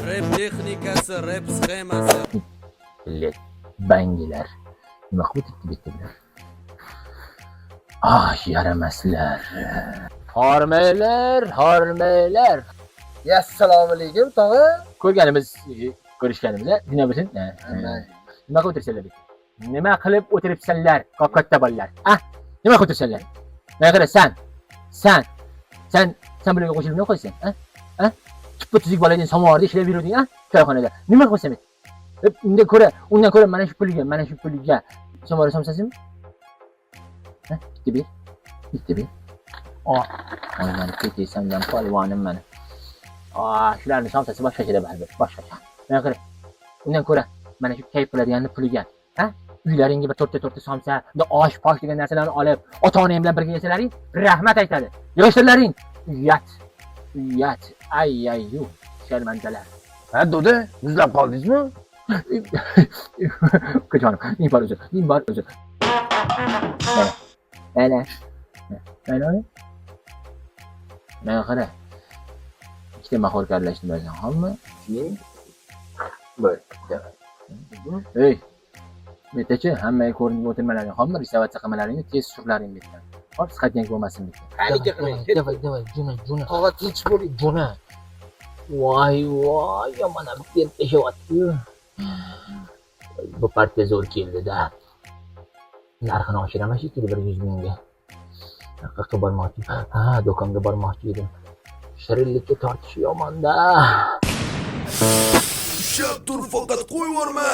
Rap texnikasi, rap sxemasi. Millet, bangilar. Nima qilib bitta-bittalar? Ah, yaramaslar. Hormaylar. Assalomu alaykum, tog'a. Ko'rishganimiz, nima bo'lsin? Nima qilib o'tirsanlar? Nima qilib o'tiribsanlar? Katta bolalar. Nima qilib o'tirsanlar? Mana qara sen bularga qo'shilib nima qilsan? Chippa tuzik boladan samovarda ishlab yuruvding, choyxonada. Nima qilsan? Undan ko'ra mana shu pulga samovar somsasizmi? Bitta bir. Mana ketasan polvonim mana. Shularni somsasi boshqacha baribir, boshqacha. Mana qara. Undan ko'ra mana shu kayf qiladiganni puliga, uylaringga bir to'rtta somsa, osh-posh degan narsalarni olib, ota-onang bilan birga yasalaring, rahmat aytadi. Yoshlarlaring, uyat. Ayyu, sharmandalar. Do'da, muzlab qoldingizmi? Ko'chanim, ning bor o'zi. Mana qara. Ikkita mahor karlashni bilasan, hamma. Ey, metachi, hammaga ko'rinib o'tirmalaring, hamma restavratsiya qilmalaringni tez surlaring bittan. Hop, siqatgan bo'lmasin bittan. Qaniga qilmang. Davay, jo'na. Tog'a tinch bo'ling. Jo'na. Voy, mana bu yer peshyapti. Bu partiya zo'r keldi-da. Narxini oshiraman shekilli 100 mingga. Qayerga bormoqchi? Do'konga bormoqchi edim. Shirinlikka tortish yomon-da. Ushab tur, faqat qo'yvorma.